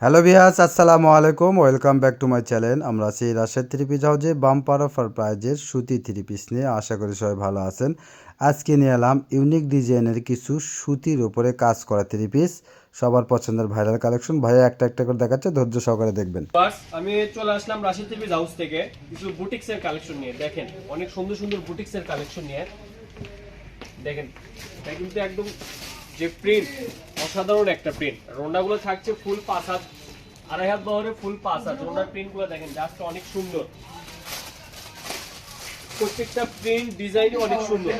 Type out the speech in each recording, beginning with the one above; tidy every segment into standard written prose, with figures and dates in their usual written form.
Hello ভিয়াস, আসসালামু আলাইকুম। Welcome back to my channel. আমরা আছি রাজশাহী থ্রি পিস হাউজে বাম্পার অফার প্রাইজের সুতি থ্রি পিস নিয়ে। আশা করি সবাই ভালো আছেন। আজকে নিয়ে এলাম ইউনিক ডিজাইনের কিছু সুতির উপরে কাজ করা থ্রি পিস, সবার পছন্দের ভাইরাল কালেকশন। ভাইয়া একটা একটা করে দেখাচ্ছে, ধৈর্য সহকারে দেখবেন। আমি চলে আসলাম রাশিদ থ্রি পিস হাউস থেকে কিছু বুটিক্সের কালেকশন নিয়ে। দেখেন অনেক সুন্দর সুন্দর বুটিক্সের কালেকশন নিয়ে। দেখেন এটা কিন্তু একদম যে প্রিন্ট, অসাধারণ একটা প্রিন্ট। রোন্ডাগুলো থাকছে ফুল 5 হাত, 2.5 হাত বহরে ফুল 5 হাত। রোন্ডার প্রিন্টগুলো দেখেন জাস্ট অনেক সুন্দর। প্রত্যেকটা প্রিন্ট ডিজাইনই অনেক সুন্দর।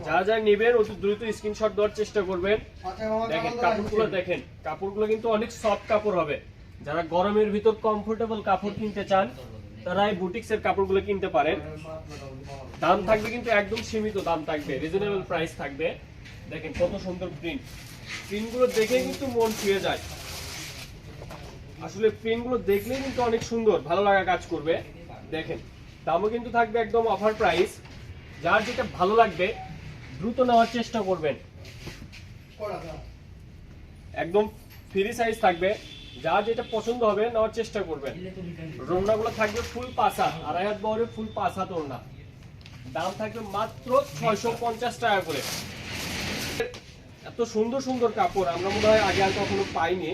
যারা যারা নেবেন অতি দ্রুত স্ক্রিনশট দেওয়ার চেষ্টা করবেন। দেখেন কাপড়গুলো, দেখেন কাপড়গুলো কিন্তু অনেক সফট কাপড় হবে। যারা গরমের ভিতর কমফোর্টেবল কাপড় কিনতে চান তারা এই বুটিক্সের কাপড়গুলো কিনতে পারেন। দাম থাকবে কিন্তু একদম সীমিত দাম থাকবে, রিজনেবল প্রাইস থাকবে। দেখেন কত সুন্দর প্রিন্ট, প্রিন্টগুলো দেখে কিন্তু মন ছুঁয়ে যায়। আসলে প্রিন্টগুলো দেখলেই কিন্তু অনেক সুন্দর, ভালো লাগা কাজ করবে। দেখেন দামও কিন্তু থাকবে একদম অফার প্রাইস। যার যেটা ভালো লাগবে দ্রুত নেওয়ার চেষ্টা করবেন। একদম ফ্রি সাইজ থাকবে, যার যেটা পছন্দ হবে নেওয়ার চেষ্টা করবেন। রোনাগুলো থাকবে ফুল 5 হাত, 2.5 হাত বহরে ফুল 5 হাত ওড়না। দাম থাকবে মাত্র 650 টাকা করে। এত সুন্দর সুন্দর কাপড় আমরা মনে হয় আগে আর কখনো পাইনি,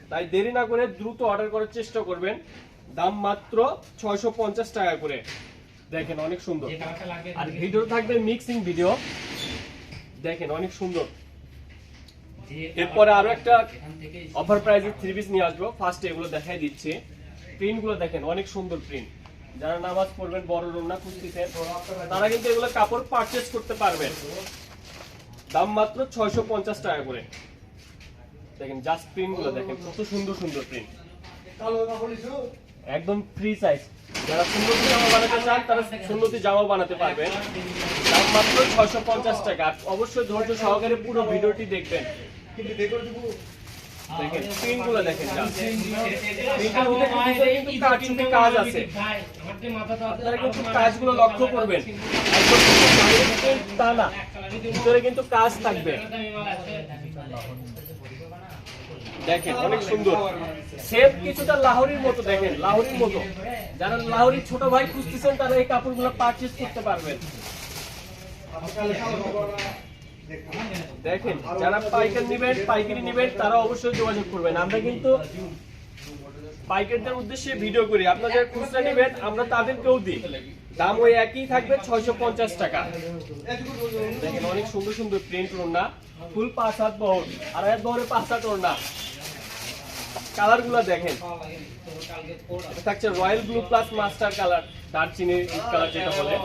তাই দেরি না করে দ্রুত অর্ডার করার চেষ্টা করবেন। দাম মাত্র 650 টাকা করে। দেখেন অনেক সুন্দর। আর ভিডিও থাকবে মিক্সিং ভিডিও, দেখেন অনেক সুন্দর। এরপরে আরো একটা অফার প্রাইসে থ্রি পিস নিয়ে আসবো। ফার্স্টে এগুলো দেখাই দিচ্ছি। প্রিন্ট গুলো দেখেন অনেক সুন্দর প্রিন্ট। যারা নামাজ পড়বেন, বড় রোনা খুঁজতেছেন, তারা কিন্তু এগুলো কাপড় পারচেজ করতে পারবেন। দাম মাত্র 650 টাকা করে। দেখেন জাস্ট প্রিন্ট গুলো দেখেন কত সুন্দর সুন্দর প্রিন্ট, একদম ফ্রি সাইজ। যারা সুন্দরী জামা বানাতে চান তারা সুন্দরী জামা বানাতে পারবেন। দাম মাত্র 650 টাকা। অবশ্যই ধৈর্য সহকারে পুরো ভিডিওটি দেখবেন। দেখেন প্রিন্টগুলো দেখেন, কিন্তু কাজ আছে, আপনারা কিন্তু কাজগুলো লক্ষ্য করবেন। একদম তা না, ভিতরে কিন্তু কাজ থাকবে। দেখেন অনেক সুন্দর, সেম কিছুটা লাহোরির মতো। দেখেন লাহোরির মতো, যারা লাহোরির ছোট ভাই খুঁজতেছেন তারা এই কাপড়গুলো পারচেজ করতে পারবেন। দেখেন যারা পাইকারি নেবেন তারা অবশ্যই যোগাযোগ করবেন। আমরা কিন্তু পাইকারদের উদ্দেশ্যে ভিডিও করি, আপনাদের খুচরা নেবেন আমরা তাদেরকেও দিই। দাম ওই একই থাকবে 650 টাকা। দেখেন অনেক সুন্দর সুন্দর প্রিন্ট ওড়না, ফুল 5 হাত বহর, 2.5 হাত বহরে 5 হাত ওড়না। কালার গুলো দেখেন, থাকছে royal blue plus master colour, দারচিনি কালার যেটা বলে।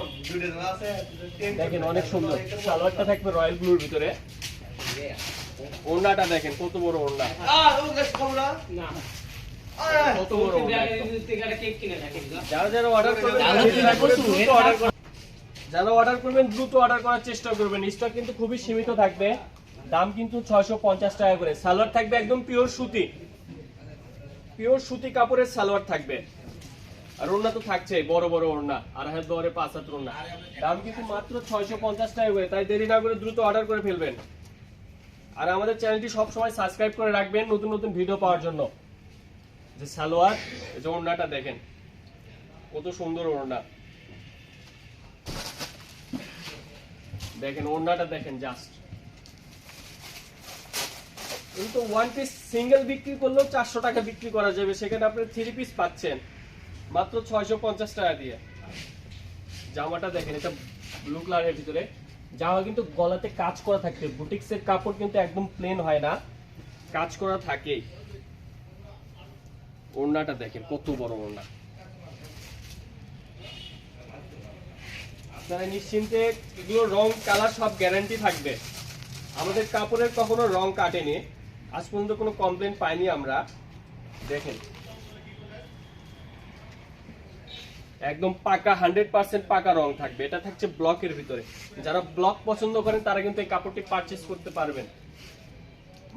দেখেন অনেক সুন্দর। সালোয়ারটা থাকবে রয়্যাল ব্লুর ভিতরে। ওড়নাটা দেখেন কত বড় ওড়না, কত বড় ওড়না। যারা যারা অর্ডার করবেন দ্রুত অর্ডার করার চেষ্টা করবেন। স্টক কিন্তু খুবই সীমিত থাকবে। দাম কিন্তু 650 টাকা করে। সালোয়ার থাকবে একদম পিওর সুতি, পিওর সুতি কাপড়ের সালোয়ার থাকবে। আর ওড়না তো থাকছে বড় বড় ওড়না, 2.5 হাত বহরে 5 হাত ওড়না। দাম কিন্তু মাত্র 650 টাকা করে। তাই দেরি না করে দ্রুত অর্ডার করে ফেলবেন। আর আমাদের চ্যানেলটি সবসময় সাবস্ক্রাইব করে রাখবেন নতুন নতুন ভিডিও পাওয়ার জন্য। যে সালোয়ার, যে ওড়নাটা দেখেন কত সুন্দর ওড়না। দেখেন ওড়নাটা দেখেন জাস্ট। কিন্তু ওয়ান পিস সিঙ্গেল বিক্রি করলেও 400 টাকা বিক্রি করা যাবে, সেখানে আপনি থ্রি পিস পাচ্ছেন মাত্র 650 টাকা দিয়ে। জামাটা দেখেন, এটা ব্লু কালারের ভিতরে। জামা কিন্তু গলাতে কাজ করা থাকবে। বুটিক্সের কাপড় কিন্তু একদম প্লেন হয় না, কাজ করা থাকে। ওড়নাটা দেখেন কত বড় ওড়না। আপনারা নিশ্চিন্তে, এগুলো রং কালার সব গ্যারান্টি থাকবে। আমাদের কাপড়ের কখনো রং কাটেনি, আজ পর্যন্ত কোনো কমপ্লেন পাইনি আমরা। দেখেন একদম পাকা 100% পাকা রং থাকবে। এটা থাকছে ব্লকের ভিতরে। যারা ব্লক পছন্দ করেন তারা কিন্তু এই কাপড়টি পারচেজ করতে পারবেন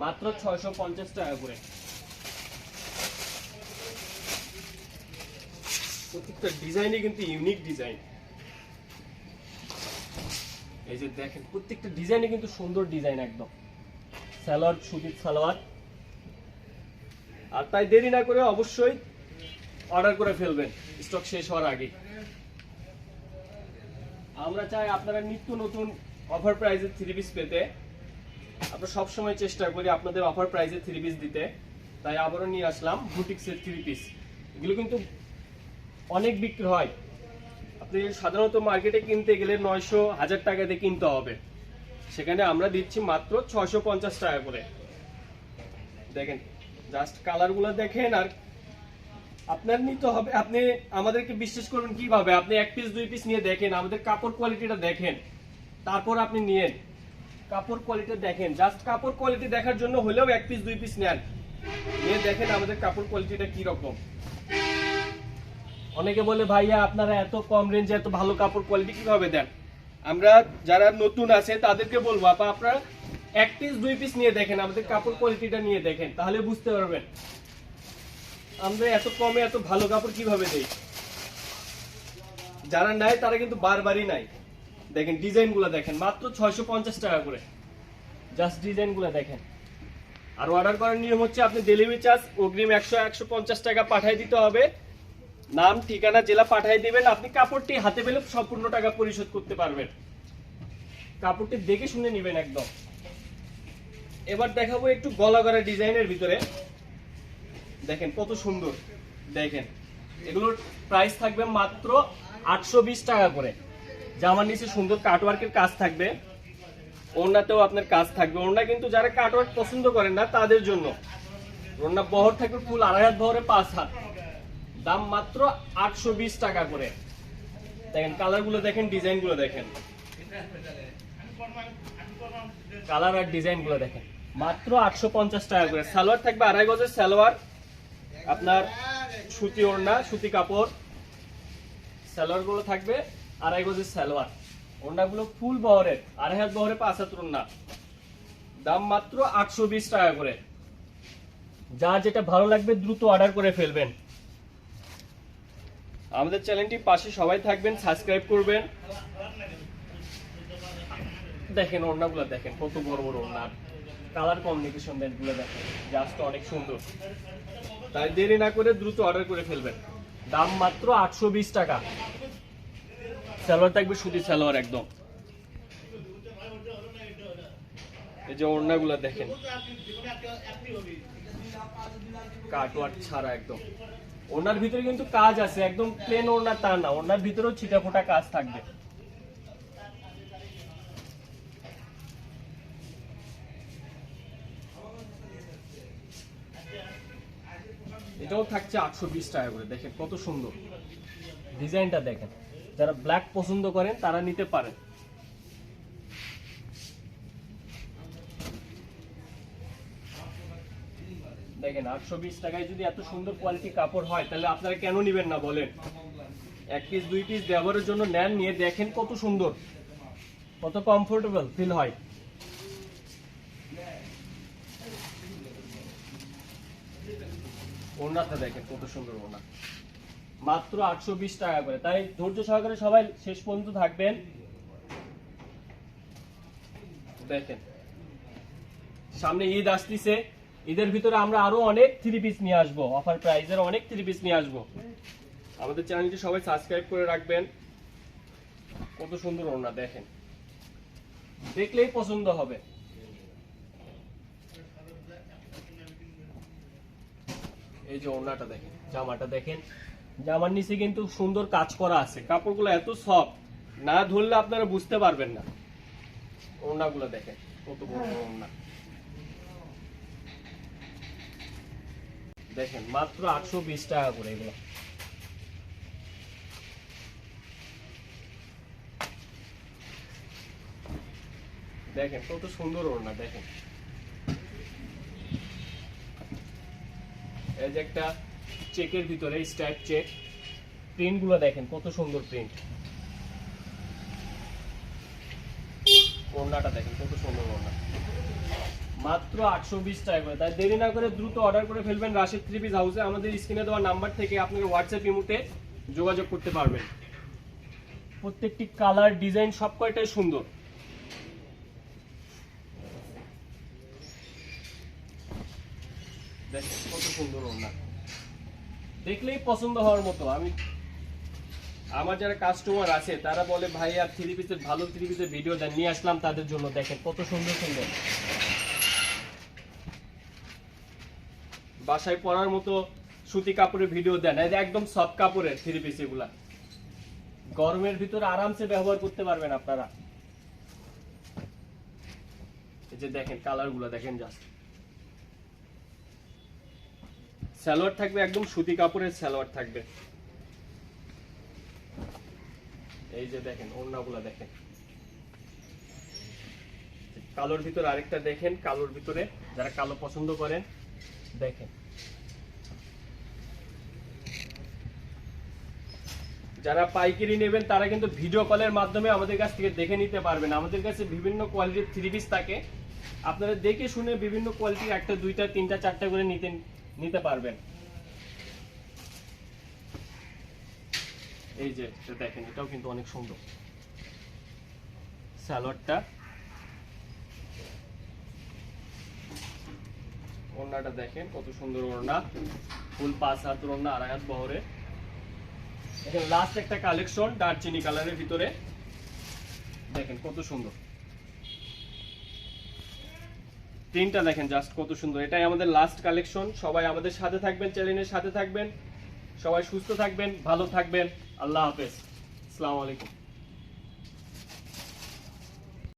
মাত্র 650 টাকা করে। প্রত্যেকটা ডিজাইনই কিন্তু ইউনিক ডিজাইন। এই যে দেখেন প্রত্যেকটা ডিজাইনই কিন্তু সুন্দর ডিজাইন একদম। সালোয়ার সুতির সালোয়ার, আর তাই দেরি না করে অবশ্যই অর্ডার করে ফেলবেন স্টক শেষ হওয়ার আগে। আমরা চাই আপনারা নিত্য নতুন অফার প্রাইজে থ্রি পিস পেতে। আমরা সবসময় চেষ্টা করি আপনাদের অফার প্রাইজে থ্রি পিস দিতে, তাই আবারও নিয়ে আসলাম বুটিক্সের থ্রি পিস। এগুলো কিন্তু অনেক বিক্রি হয়, আপনি সাধারণত মার্কেটে কিনতে গেলে 900-1000 টাকা দিয়ে কিনতে হবে, সেখানে আমরা দিচ্ছি মাত্র 650 টাকা করে। দেখেন জাস্ট কালারগুলো দেখেন, আর আপনার নিতে হবে। আপনি আমাদেরকে বিশ্বাস করুন কিভাবে, আপনি এক পিস দুই পিস নিয়ে দেখেন, আমাদের কাপড় কোয়ালিটিটা দেখেন, তারপর আপনি নিয়েন। কাপড় কোয়ালিটি দেখেন, জাস্ট কাপড় কোয়ালিটি দেখার জন্য হলেও এক পিস দুই পিস নেন, নিয়ে দেখেন আমাদের কাপড় কোয়ালিটিটা কি রকম। অনেকে বলে ভাইয়া আপনারা এত কম রেঞ্জে এত ভালো কাপড় কোয়ালিটি কিভাবে দেন। আমরা যারা নতুন আছে তাদেরকে বলবো আপা আপনারা এক পিস দুই পিস নিয়ে দেখেন, আমাদের কাপড় কোয়ালিটিটা নিয়ে দেখেন, তাহলে বুঝতে পারবেন আমরা এত কমে এত ভালো কাপড় কিভাবে দেই। যারা নেয় তারা কিন্তু বারবারই নাই। দেখেন ডিজাইন গুলো দেখেন, মাত্র 650 টাকা করে, জাস্ট ডিজাইন গুলো দেখেন। আর অর্ডার করার নিয়ম হচ্ছে আপনি ডেলিভারি চার্জ অগ্রিম 100-150 টাকা পাঠিয়ে দিতে হবে, নাম ঠিকানা জেলা পাঠিয়ে দিবেন। আপনি কাপড়টি হাতে পেলে সম্পূর্ণ টাকা পরিশোধ করতে পারবেন। কাপড়টি দেখে শুনে নেবেন একদম। এবার দেখাবো একটু গলা করা ডিজাইনের ভিতরে, দেখেন কত সুন্দর। দেখেন এগুলোর প্রাইস থাকবে মাত্র 820 টাকা করে। জামার নিচে সুন্দর কাটওয়ার্কের কাজ থাকবে, ওড়নাতেও আপনার কাজ থাকবে। ওড়না কিন্তু যারা কাটওয়ার্ক পছন্দ করেন না তাদের জন্য। ওড়না বহর থাকবে ফুল 2.5 হাত বহরে 5 হাত, দাম মাত্র 820 টাকা করে। দেখেন কালারগুলো দেখেন, ডিজাইনগুলো দেখেন, কালার আর ডিজাইনগুলো দেখেন, মাত্র 850 টাকা করে। সালোয়ার থাকবে 2.5 গজের সালোয়ার, আপনার সুতি ওড়না, সুতি কাপড়। সালোয়ারগুলো থাকবে 2.5 গজের সালোয়ার, ওড়নাগুলো ফুল বহরের 2.5 হাত বহরে 5 হাত ওড়না, দাম মাত্র 820 টাকা করে। যার যেটা ভালো লাগবে দ্রুত অর্ডার করে ফেলবেন। আমাদের চ্যানেলটি পাশে সবাই থাকবেন, সাবস্ক্রাইব করবেন। দেখেন ওড়নাগুলো দেখেন কত বড় বড় ওড়না, কালার কম্বিনেশন গুলো দেখেন, জাস্ট অনেক সুন্দর। তাই দেরি না করে দ্রুত অর্ডার করে ফেলবেন, দাম মাত্র 820 টাকা। সালোয়ার থাকবে সুতি সালোয়ার একদম। এই যে ওড়নাগুলো দেখেন, কাটওয়ার্ক ছাড়া একদম। ওড়নার ভিতরে কিন্তু কাজ আছে, একদম প্লেন ওড়না তা না, ওড়নার ভিতরেও ছিটাফোটা কাজ থাকবে। এটাও থাকছে 820 টাকা করে। দেখেন কত সুন্দর ডিজাইনটা দেখেন, যারা ব্ল্যাক পছন্দ করেন তারা নিতে পারেন। দেখেন 820 টাকায় যদি এত সুন্দর কোয়ালিটি কাপড় হয় তাহলে আপনারা কেন নেবেন না বলেন। এক পিস দুই পিস ব্যবহারের জন্য নেন, নিয়ে দেখেন কত সুন্দর, কত কমফোর্টেবল ফিল হয়। ওড়নাটা দেখেন কত সুন্দর ওড়না, মাত্র 820 টাকা করে। তাই ধৈর্য সহকারে সবাই শেষ পর্যন্ত থাকবেন। দেখেন সামনে ঈদ আসতেছে, ঈদের ভিতরে আমরা আরো অনেক থ্রি পিস নিয়ে আসবো, অফার প্রাইজের অনেক থ্রি পিস নিয়ে আসবো। আমাদের চ্যানেলটি সবাই সাবস্ক্রাইব করে রাখবেন। কত সুন্দর ওড়না দেখেন, দেখলেই পছন্দ হবে। এই যে ওড়নাটা দেখেন, জামাটা দেখেন, জামার নিচে কিন্তু সুন্দর কাজ করা আছে, কাপড়গুলো এত সফট, না ধরলে আপনারা বুঝতে পারবেন না। ওড়নাগুলো দেখেন কত বড় ওড়না, দেখেন মাত্র 820 টাকা করে এগুলো। দেখেন কত সুন্দর ওড়না দেখেন। এই যে একটা চেকের ভিতরে স্ট্রাইপ চেক, প্রিন্ট গুলো দেখেন কত সুন্দর প্রিন্ট। ওড়নাটা দেখেন কত সুন্দর ওড়না, মাত্র 820 টাকা করে। তাই দেরি না করে দ্রুত অর্ডার করে ফেলবেন রাশেদ থ্রি পিস হাউসে। আমাদের স্ক্রিনে দেওয়া নাম্বার থেকে আপনারা হোয়াটসঅ্যাপ ইমোতে যোগাযোগ করতে পারবেন। প্রত্যেকটি কালার ডিজাইন সব কয়টাই সুন্দর। দেখেন কত সুন্দর ওড়না, দেখলেই পছন্দ হওয়ার মতো। আমি আমার যারা কাস্টমার আছে তারা বলে ভাই আর থ্রি পিসের ভালো থ্রি পিসের ভিডিও দেন, নিয়ে আসলাম তাদের জন্য। দেখেন কত সুন্দর সুন্দর, বাসায় পরার মতো সুতি কাপড়ের ভিডিও দেন। এই যে একদম সফট কাপড়ের থ্রি পিস, এগুলা গরমের ভিতরে আরামসে ব্যবহার করতে পারবেন আপনারা। এই যে দেখেন কালার গুলা দেখেন, জাস্ট সালোয়ার থাকবে একদম সুতি কাপড়ের সালোয়ার থাকবে। এই যে দেখেন ওড়নাগুলা দেখেন, কালোর ভিতরে আরেকটা দেখেন, কালোর ভিতরে যারা কালো পছন্দ করেন দেখেন। যারা পাইকারি নেবেন তারা কিন্তু ভিডিও কলের মাধ্যমে আমাদের কাছ থেকে দেখে নিতে পারবেন। আমাদের কাছে বিভিন্ন কোয়ালিটির থ্রি পিস থাকে, আপনারা দেখে শুনে বিভিন্ন কোয়ালিটির একটা দুইটা তিনটা চারটা করে নিতে পারবেন। এই যে দেখেন, এটাও কিন্তু অনেক সুন্দর সালোয়ারটা, ওড়নাটা দেখেন কত সুন্দর ওড়না, ফুল 5 হাত ওড়না, 2.5 হাত বহরে। এখানে লাস্ট একটা কালেকশন দারচিনি কালারের ভিতরে, দেখেন কত সুন্দর, তিনটা দেখেন জাস্ট কত সুন্দর। এটাই আমাদের লাস্ট কালেকশন। সবাই আমাদের সাথে থাকবেন, চ্যানেলের সাথে থাকবেন, সবাই সুস্থ থাকবেন, ভালো থাকবেন। আল্লাহ হাফেজ, আসসালামু আলাইকুম।